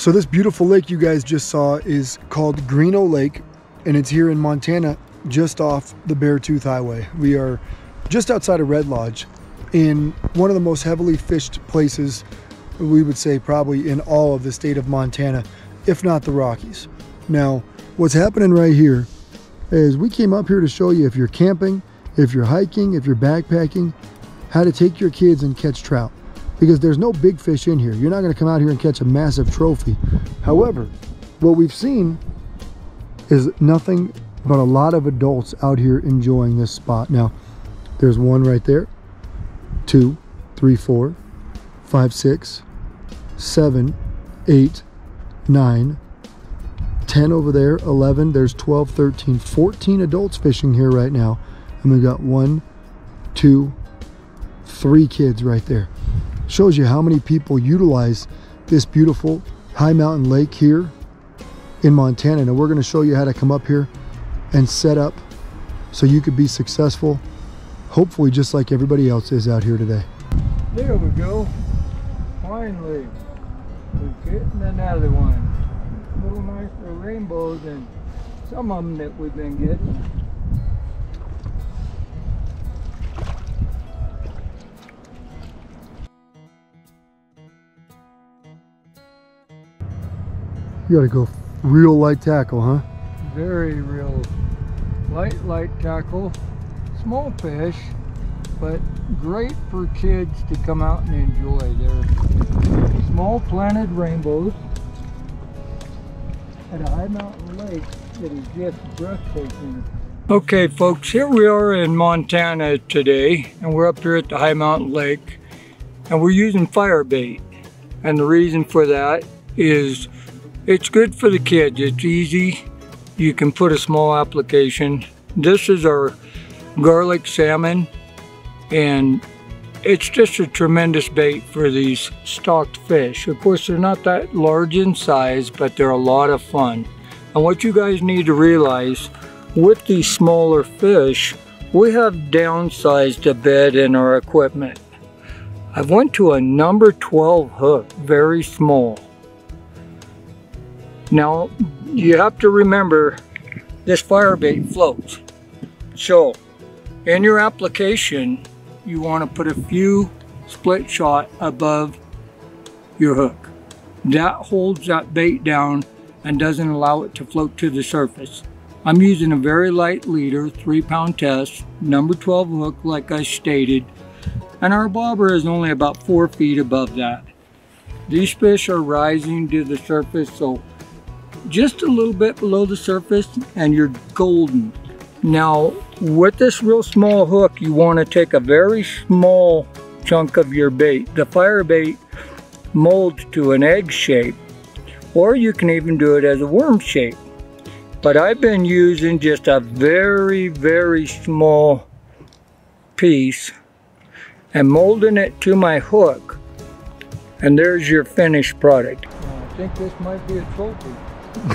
So this beautiful lake you guys just saw is called Greenough Lake, and it's here in Montana, just off the Bearthooth Highway. We are just outside of Red Lodge in one of the most heavily fished places, we would say probably in all of the state of Montana, if not the Rockies. Now, what's happening right here is we came up here to show you, if you're camping, if you're hiking, if you're backpacking, how to take your kids and catch trout. Because there's no big fish in here. You're not gonna come out here and catch a massive trophy. However, what we've seen is nothing but a lot of adults out here enjoying this spot. Now, there's one right there, 2, 3, 4, 5, 6, 7, 8, 9, 10 over there, 11, there's 12, 13, 14 adults fishing here right now. And we've got 1, 2, 3 kids right there. Shows you how many people utilize this beautiful high mountain lake here in Montana. Now we're going to show you how to come up here and set up so you could be successful, hopefully just like everybody else is out here today. There we go. Finally, we're getting another one. Little nicer rainbows than some of them that we've been getting. You gotta go real light tackle, huh? Very real light tackle. Small fish, but great for kids to come out and enjoy. They're small planted rainbows at a high mountain lake that is just breathtaking. Okay folks, here we are in Montana today, and we're up here at the high mountain lake, and we're using Firebait. And the reason for that is it's good for the kids. It's easy. You can put a small application. This is our garlic salmon, and it's just a tremendous bait for these stocked fish. Of course, they're not that large in size, but they're a lot of fun. And what you guys need to realize, with these smaller fish, we have downsized a bit in our equipment. I've went to a number 12 hook, very small. Now, you have to remember this Firebait floats. So, in your application, you want to put a few split shot above your hook. That holds that bait down and doesn't allow it to float to the surface. I'm using a very light leader, 3-pound test, number 12 hook like I stated, and our bobber is only about 4 feet above that. These fish are rising to the surface, so just a little bit below the surface and you're golden. Now with this real small hook, you want to take a very small chunk of your bait. The Firebait molds to an egg shape, or you can even do it as a worm shape. But I've been using just a very small piece and molding it to my hook, and there's your finished product. I think this might be a trophy. for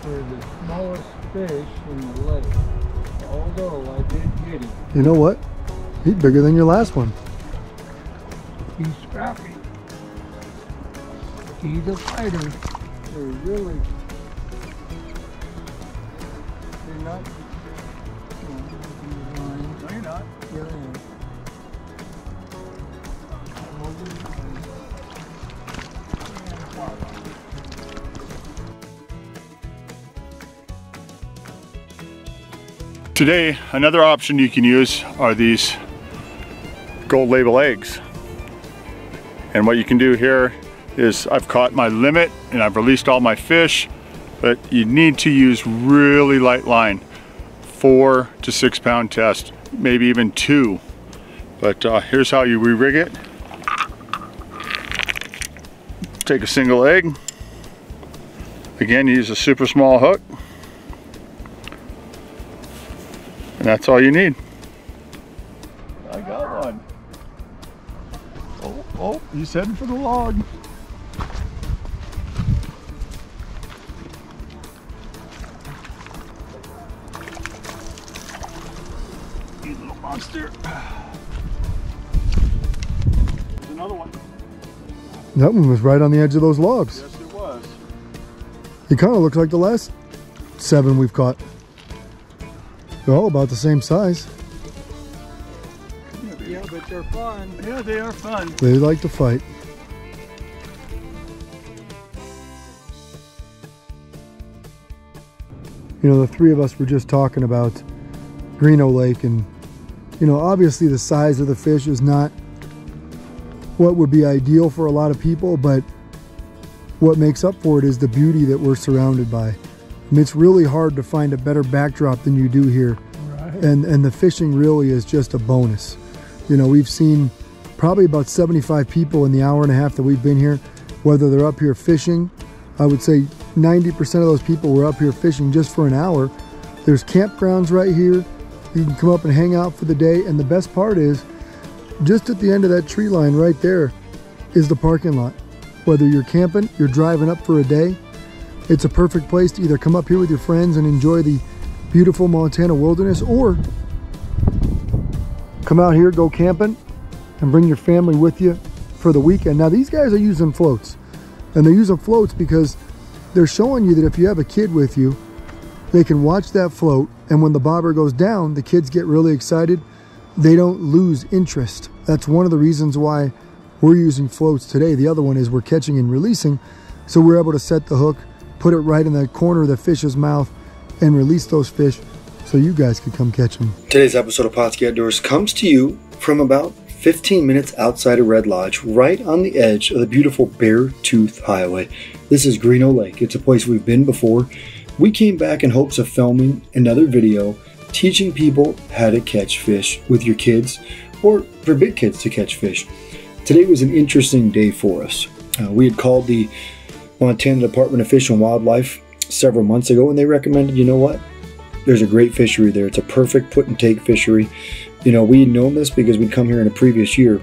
the smallest fish in the lake, although I did get him. You know what? He's bigger than your last one. He's scrappy. He's a fighter. They're really, they're not, no, they're not. They're in. Today, another option you can use are these gold label eggs. And what you can do here is I've caught my limit and I've released all my fish, but you need to use really light line, 4 to 6 pound test, maybe even 2. But here's how you re-rig it. Take a single egg. Again, use a super small hook. And that's all you need. I got one. Oh, he's heading for the log. You little monster. There's another one. That one was right on the edge of those logs. Yes, it was. It kind of looks like the last 7 we've caught. They're all about the same size. Yeah, but they're fun. Yeah, they are fun. They like to fight. You know, the 3 of us were just talking about Greenough Lake, and you know, obviously the size of the fish is not what would be ideal for a lot of people, but what makes up for it is the beauty that we're surrounded by. I mean, it's really hard to find a better backdrop than you do here. Right. And the fishing really is just a bonus. You know, we've seen probably about 75 people in the hour and a half that we've been here, whether they're up here fishing. I would say 90% of those people were up here fishing just for an hour. There's campgrounds right here. You can come up and hang out for the day. And the best part is, just at the end of that tree line right there is the parking lot. Whether you're camping, you're driving up for a day, it's a perfect place to either come up here with your friends and enjoy the beautiful Montana wilderness, or come out here, go camping, and bring your family with you for the weekend. Now these guys are using floats, and they're using floats because they're showing you that if you have a kid with you, they can watch that float, and when the bobber goes down, the kids get really excited. They don't lose interest. That's one of the reasons why we're using floats today. The other one is we're catching and releasing, so we're able to set the hook, put it right in the corner of the fish's mouth, and release those fish so you guys could come catch them. Today's episode of Pautzke Outdoors comes to you from about 15 minutes outside of Red Lodge, right on the edge of the beautiful Bearthooth Highway. This is Greenough Lake. It's a place we've been before. We came back in hopes of filming another video teaching people how to catch fish with your kids, or for big kids to catch fish. Today was an interesting day for us. We had called the Montana Department of Fish and Wildlife several months ago, and they recommended, you know what, there's a great fishery there. It's a perfect put and take fishery. You know, we had known this because we'd come here in a previous year.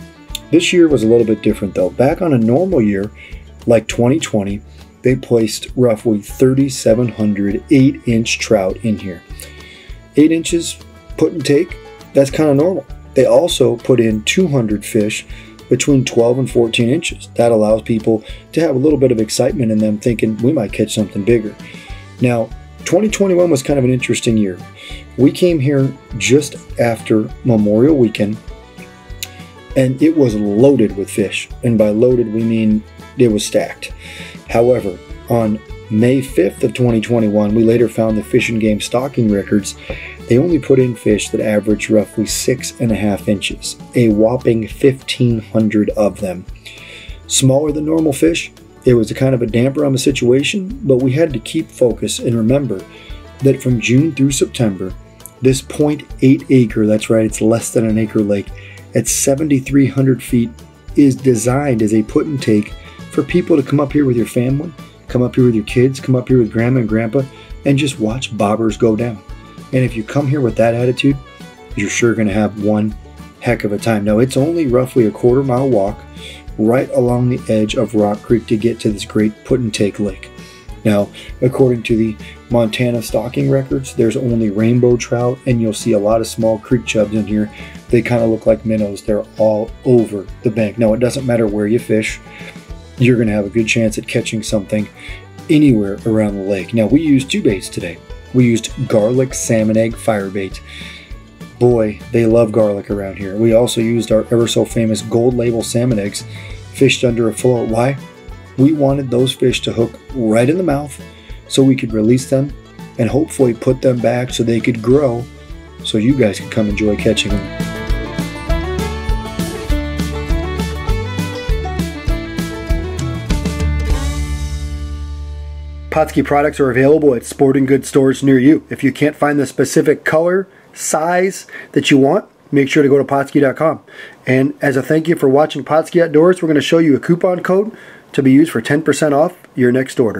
This year was a little bit different though. Back on a normal year, like 2020, they placed roughly 3,700 8-inch trout in here. 8 inches put and take, that's kind of normal. They also put in 200 fish between 12 and 14 inches. That allows people to have a little bit of excitement in them, thinking we might catch something bigger. Now, 2021 was kind of an interesting year. We came here just after Memorial Weekend, and it was loaded with fish. And by loaded, we mean it was stacked. However, on May 5th of 2021, we later found the Fish and Game stocking records. They only put in fish that averaged roughly 6.5 inches, a whopping 1,500 of them. Smaller than normal fish, it was a kind of a damper on the situation, but we had to keep focus and remember that from June through September, this 0.8 acre, that's right, it's less than an acre lake, at 7,300 feet, is designed as a put and take for people to come up here with your family, come up here with your kids, come up here with grandma and grandpa, and just watch bobbers go down. And if you come here with that attitude, you're sure going to have one heck of a time. Now, it's only roughly a quarter-mile walk right along the edge of Rock Creek to get to this great put-and-take lake. Now, according to the Montana stocking records, there's only rainbow trout, and you'll see a lot of small creek chubs in here. They kind of look like minnows. They're all over the bank. Now, it doesn't matter where you fish. You're going to have a good chance at catching something anywhere around the lake. Now, we used 2 baits today. We used garlic salmon egg firebait. Boy, they love garlic around here. We also used our ever so famous gold label salmon eggs, fished under a float. Why? We wanted those fish to hook right in the mouth so we could release them and hopefully put them back so they could grow so you guys could come enjoy catching them. Pautzke products are available at sporting goods stores near you. If you can't find the specific color, size that you want, make sure to go to Pautzke.com. And as a thank you for watching Pautzke Outdoors, we're going to show you a coupon code to be used for 10% off your next order.